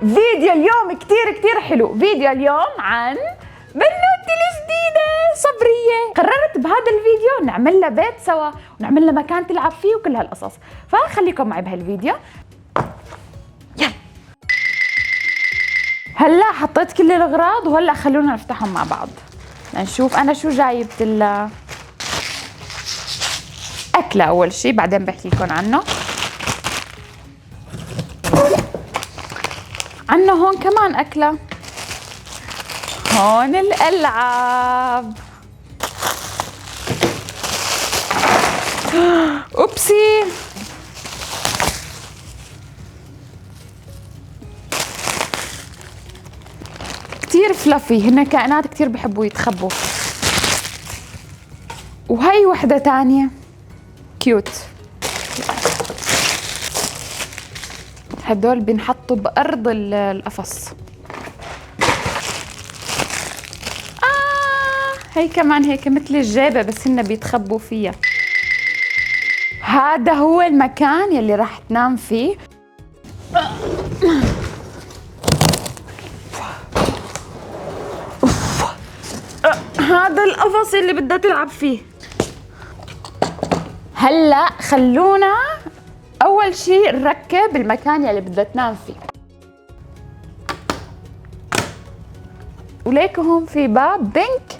فيديو اليوم كتير حلو. فيديو اليوم عن بنوتي الجديدة صبرية. قررت بهذا الفيديو نعمل لها بيت سوا ونعمل لها مكان تلعب فيه وكل هالقصص، فخليكم معي بهالفيديو. يلا هلا حطيت كل الاغراض وهلا خلونا نفتحهم مع بعض لنشوف انا شو جايبت لها. اكله اول شيء بعدين بحكي لكم عنه. هون كمان أكلة. هون الألعاب. أوبسي. كتير فلافي، هن كائنات كتير بحبوا يتخبوا. وهي وحدة تانية كيوت. هدول بينحطوا بأرض القفص. هي كمان هيك مثل الجيبة بس هن بيتخبوا فيها. هذا هو المكان يلي راح تنام فيه. هذا القفص اللي بدها تلعب فيه. هلا خلونا أول شيء نركب المكان يلي بدها تنام فيه. وليك هون في باب بينك،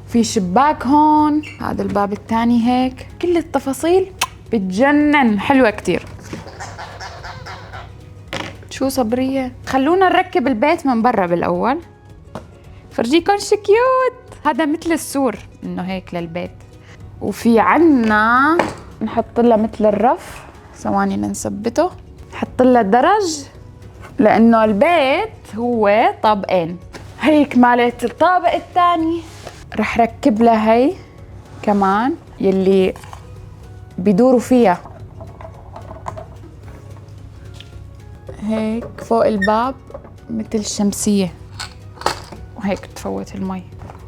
في شباك هون، هذا الباب الثاني هيك، كل التفاصيل بتجنن، حلوة كتير. شو صبرية؟ خلونا نركب البيت من برا بالأول. فرجيكم شو كيوت. هذا مثل السور إنه هيك للبيت. وفي عنا نحط لها مثل الرف، ثواني نثبته. نحط لها درج لأنه البيت هو طابقين. هيك مالت الطابق الثاني رح ركب لها هي كمان يلي بيدوروا فيها هيك فوق الباب مثل شمسية وهيك تفوت المي.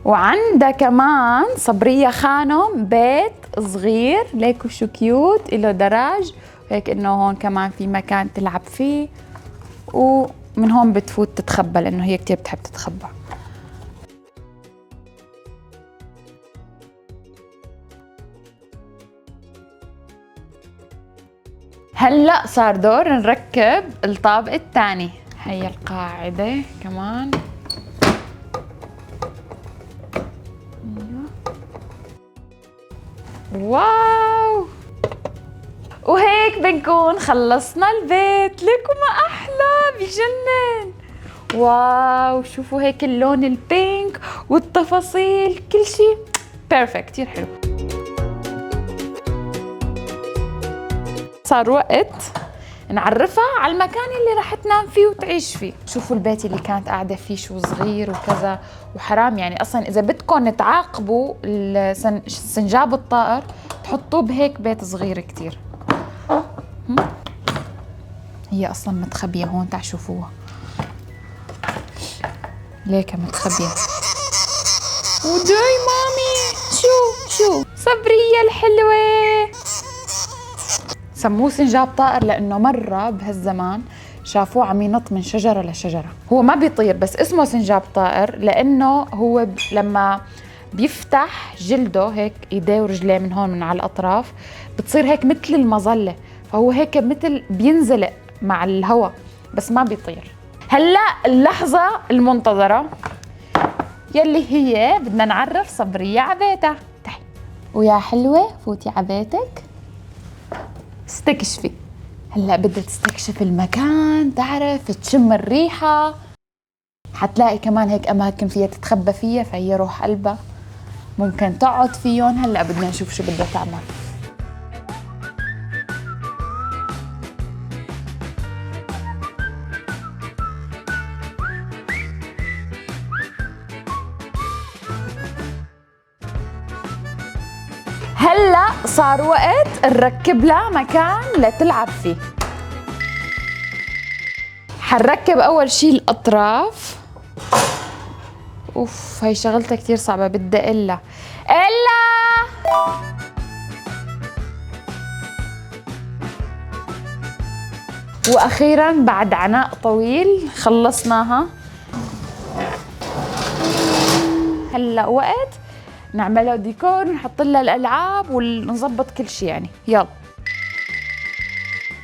وعندها كمان صبرية خانم بيت صغير، ليكوا شو كيوت، إله دراج هيك إنه هون كمان في مكان تلعب فيه، ومن هون بتفوت تتخبى لأنه هي كتير بتحب تتخبى. هلأ صار دور نركب الطابق الثاني. هي القاعدة كمان. واو، وهيك بنكون خلصنا البيت. ليكوا ما أحلى، بجنن. واو شوفوا هيك اللون البينك والتفاصيل، كل شيء بيرفكت، كتير حلو. صار وقت نعرفها على المكان اللي رح تنام فيه وتعيش فيه. شوفوا البيت اللي كانت قاعدة فيه شو صغير وكذا، وحرام يعني أصلا إذا بدكم تعاقبوا سنجاب الطائر تحطوه بهيك بيت صغير كتير. هي أصلا متخبية هون، تعالوا شوفوها ليكا متخبية. وداي مامي، شو صبرية الحلوة. سموه سنجاب طائر لأنه مرة بهالزمان شافوه عم ينط من شجرة لشجرة. هو ما بيطير بس اسمه سنجاب طائر لأنه هو لما بيفتح جلده هيك ايديه ورجليه من هون من على الأطراف بتصير هيك مثل المظلة، فهو هيك مثل بينزلق مع الهواء بس ما بيطير. هلأ اللحظة المنتظرة يلي هي بدنا نعرف صبرية عبيتها. تعي ويا حلوة فوتي عبيتك استكشفي. هلا بدها تستكشف المكان، تعرف تشم الريحة، حتلاقي كمان هيك أماكن فيها تتخبى فيها، فهي روح قلبها ممكن تقعد فيهم. هلا بدنا نشوف شو بدها تعمل. هلا صار وقت نركب لها مكان لتلعب فيه. حنركب اول شي الاطراف. اوف هي شغلتها كتير صعبة، بدي إلا واخيرا بعد عناء طويل خلصناها. هلا وقت نعملها ديكور، نحط لها الالعاب ونظبط كل شيء يعني. يلا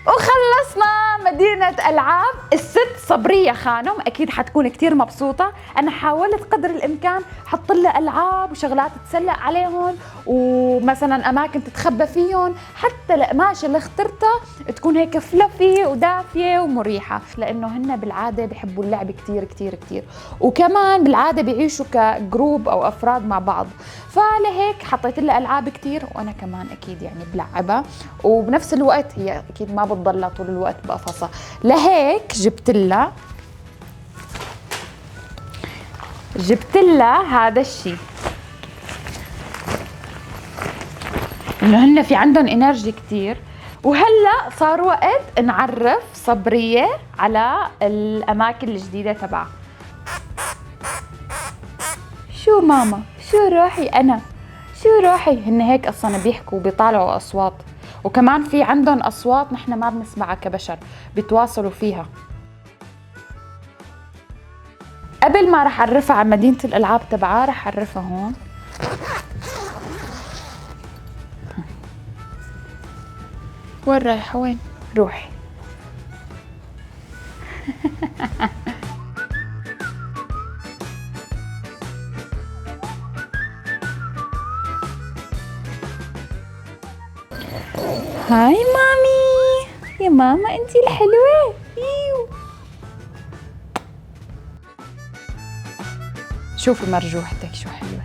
وخلصنا مدينة ألعاب. الست صبرية خانم أكيد حتكون كتير مبسوطة. أنا حاولت قدر الإمكان حط لها ألعاب وشغلات تتسلق عليهم، ومثلا أماكن تتخبى فيهم، حتى القماشة اللي اخترتها تكون هيك فلفي ودافية ومريحة، لأنه هن بالعادة بيحبوا اللعب كتير كتير كتير، وكمان بالعادة بيعيشوا كجروب أو أفراد مع بعض. فلهيك حطيت لها ألعاب كتير، وأنا كمان أكيد يعني بلعبها، وبنفس الوقت هي أكيد ما بتضلها طول الوقت بقفصها. لهيك جبت لها هذا الشيء، انه هن في عندهم انرجي كتير. وهلا صار وقت نعرف صبرية على الاماكن الجديدة تبعها. شو ماما؟ شو روحي انا؟ شو روحي؟ هن هيك اصلا بيحكوا وبيطالعوا اصوات، وكمان في عندهم اصوات نحن ما بنسمعها كبشر، بيتواصلوا فيها. قبل ما رح اعرفها على مدينة الالعاب تبعها، رح اعرفها هون. وين رايحة؟ وين؟ روحي. هاي مامي، يا ماما انتي الحلوة. ايوه شوفي مرجوحتك شو حلوة.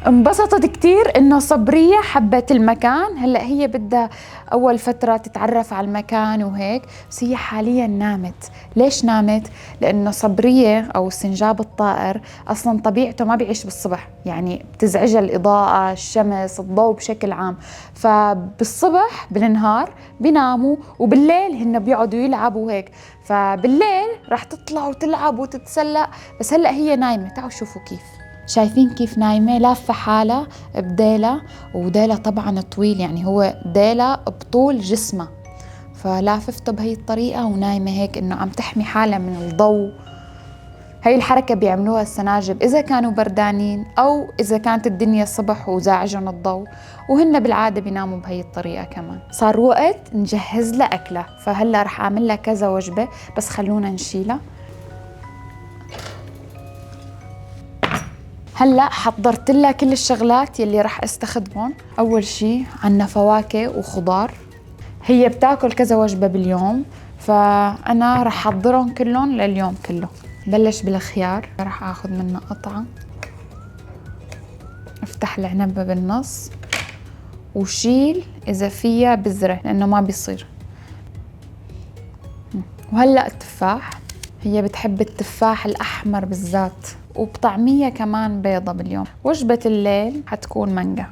انبسطت كتير انه صبرية حبت المكان. هلأ هي بدها اول فترة تتعرف على المكان وهيك، بس هي حاليا نامت. ليش نامت؟ لانه صبرية او سنجاب الطائر اصلا طبيعته ما بيعيش بالصبح، يعني بتزعجها الاضاءة، الشمس، الضوء بشكل عام. فبالصبح بالنهار بيناموا، وبالليل هن بيقعدوا يلعبوا وهيك. فبالليل رح تطلع وتلعب وتتسلق، بس هلأ هي نايمة. تعالوا شوفوا كيف. شايفين كيف نايمة لافة حالها بديلها، وديلها طبعا طويل، يعني هو ديلها بطول جسمها، فلاففته بهي الطريقة ونايمة هيك انه عم تحمي حالها من الضوء. هاي الحركة بيعملوها السناجب إذا كانوا بردانين أو إذا كانت الدنيا الصبح وزاعجهم الضوء، وهن بالعادة بيناموا بهي الطريقة كمان. صار وقت نجهز لها أكلها، فهلا رح أعمل لها كذا وجبة، بس خلونا نشيلها. هلا حضرت لها كل الشغلات يلي رح استخدمهم. اول شيء عنا فواكه وخضار. هي بتاكل كذا وجبه باليوم، فانا رح احضرهم كلهم لليوم كله. بلش بالخيار، رح اخذ منه قطعه، افتح العنبه بالنص وشيل اذا فيها بذره لانه ما بيصير. وهلا التفاح، هي بتحب التفاح الاحمر بالذات، وبطعمية كمان بيضة باليوم. وجبة الليل حتكون مانجا.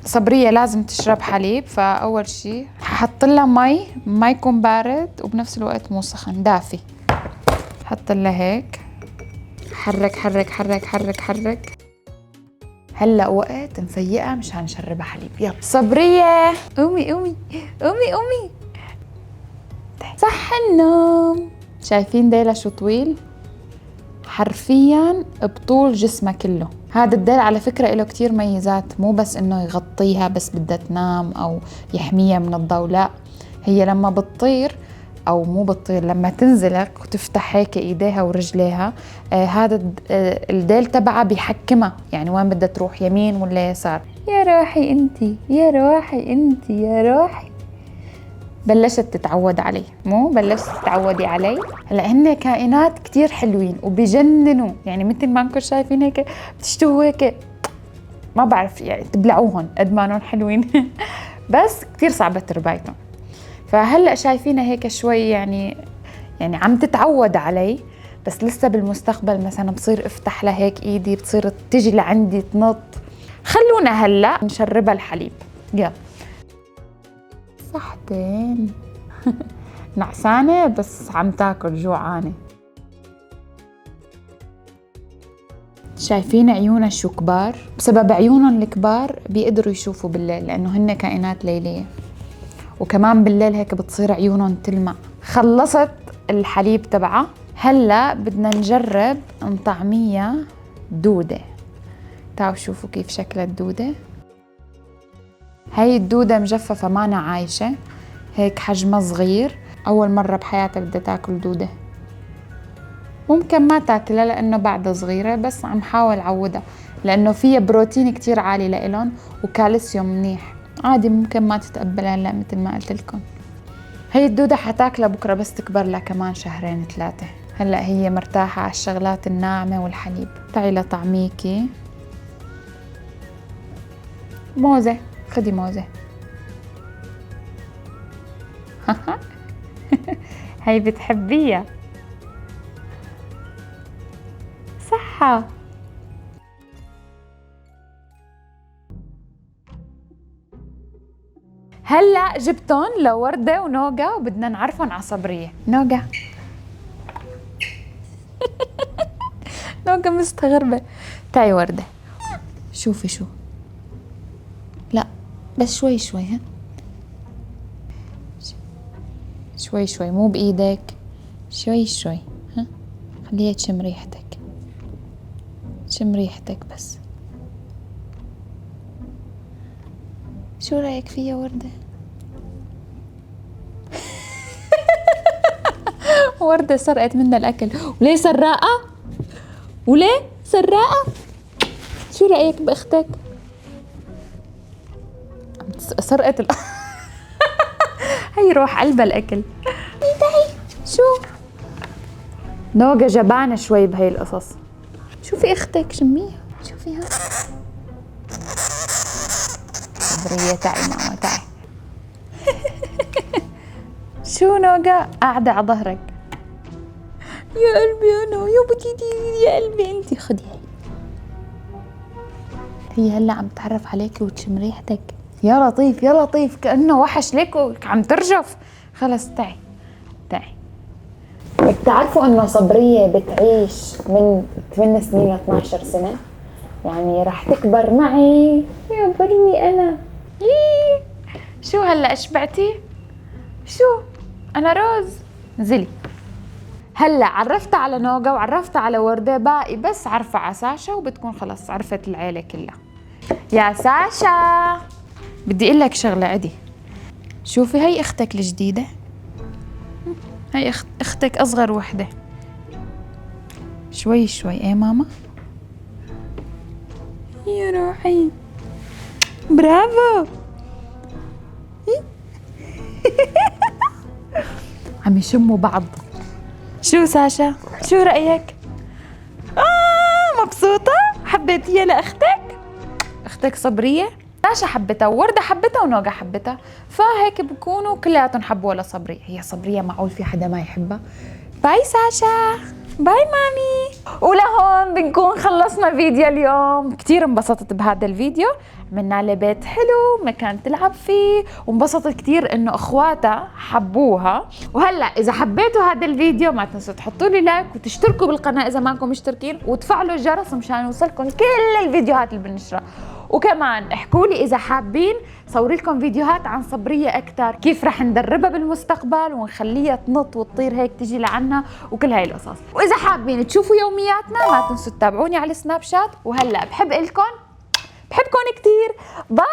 صبرية لازم تشرب حليب، فأول شي ححط لها ما يكون بارد وبنفس الوقت مو سخن، دافي. حط لها هيك، حرك حرك حرك حرك حرك. هلا وقت نفيقها مشان نشربها حليب. يلا صبرية قومي قومي قومي قومي، صح النوم. شايفين ديلها شو طويل؟ حرفياً بطول جسمها كله. هذا الديل على فكرة له كتير ميزات، مو بس إنه يغطيها بس بدها تنام أو يحميها من الضوء، لا، هي لما بتطير أو مو بتطير، لما تنزلك وتفتح هيك إيديها ورجليها، هذا الديل تبعها بيحكمها، يعني وين بدها تروح، يمين ولا يسار. يا روحي انتي، يا روحي انتي، يا روحي. بلشت تتعود علي، مو بلشت تتعودي علي. هلا هن كائنات كتير حلوين وبيجننوا، يعني مثل ما انكم شايفين هيك بتشتهوا هيك، ما بعرف يعني تبلعوهم قد ما انهم حلوين. بس كتير صعبة تربايتهم. فهلا شايفينها هيك شوي يعني عم تتعود علي، بس لسه بالمستقبل مثلا بصير افتح لها هيك ايدي، بتصير تجي لعندي تنط. خلونا هلا نشربها الحليب. يلا صحتين. نعسانة بس عم تاكل جوعانة. شايفين عيونها شو كبار؟ بسبب عيونهم الكبار بيقدروا يشوفوا بالليل، لأنه هن كائنات ليلية، وكمان بالليل هيك بتصير عيونهم تلمع. خلصت الحليب تبعها، هلا بدنا نجرب نطعميها دودة. تعالوا شوفوا كيف شكل الدودة. هاي الدودة مجففة مانا عايشة، هيك حجمها صغير. أول مرة بحياتها بدها تاكل دودة. ممكن ما تاكلها لأنه بعدها صغيرة، بس عم حاول عودها لأنه فيها بروتين كتير عالي لإلهم وكالسيوم منيح. عادي ممكن ما تتقبلها هلا مثل ما قلت لكم. هي الدودة حتاكلها بكرة بس تكبر لها كمان 2-3 شهور. هلا هي مرتاحة على الشغلات الناعمة والحليب. تعي لطعميكي موزة، خدي موزة. هي بتحبيها صحة. هلا جبتهم لوردة ونوغا وبدنا نعرفهم على صبرية. نوغا نوغا مستغربة. تعي وردة، شوفي شو. لا بس شوي شوي، ها شوي شوي، مو بإيدك، شوي شوي، ها خليها تشم ريحتك، شم ريحتك بس. شو رأيك فيها وردة؟ وردة سرقت منا الأكل. وليه سراقة؟ وليه سراقة؟ شو رأيك بأختك؟ سرقت هي روح قلبها الأكل. تعي شو نوغا جبانة شوي بهي القصص. شوفي أختك، شميها، شوفيها. صبرية تعي ماما تعي. شو نوغا قاعدة على ظهرك؟ يا قلبي أنا يا بتيتي يا قلبي أنتي. خدي هي هلا عم تتعرف عليكي وتشم ريحتك. يا لطيف يا لطيف، كأنه وحش لك وعم ترجف. خلص تعي تعي. بتعرفوا انه صبرية بتعيش من 8 سنين ل 12 سنة، يعني رح تكبر معي. يا برني انا. شو هلا اشبعتي؟ شو انا روز. انزلي. هلا عرفت على نوغا وعرفت على وردة، باقي بس عرفة على ساشا وبتكون خلص عرفت العيلة كلها. يا ساشا بدي اقول لك شغلة عدي. شوفي هي اختك الجديدة، هي اختك اصغر وحدة. شوي شوي ايه ماما. يا روحي برافو. عم يشموا بعض. شو ساشا شو رأيك؟ مبسوطة؟ حبيتيها لأختك؟ أختك صبرية؟ ساشا حبتها ووردة حبتها ونوغا حبتها، فهيك بكونوا كلياتهم حبوا لصبرية. هي صبرية معقول في حدا ما يحبها؟ باي ساشا، باي مامي. ولهون بنكون خلصنا فيديو اليوم. كتير انبسطت بهذا الفيديو، عملنا لها بيت حلو مكان تلعب فيه، وانبسطت كتير انه اخواتها حبوها. وهلا اذا حبيتوا هذا الفيديو ما تنسوا تحطوا لي لايك وتشتركوا بالقناة اذا ما انكم مشتركين، وتفعلوا الجرس مشان يوصلكم كل الفيديوهات اللي بنشرها. وكمان احكوا لي اذا حابين صوري لكم فيديوهات عن صبرية اكثر، كيف رح ندربها بالمستقبل ونخليها تنط وتطير هيك تجي لعنا وكل هاي القصص. واذا حابين تشوفوا يومياتنا ما تنسوا تتابعوني على السناب شات. وهلا بحب لكم بحبكم كتير. باي.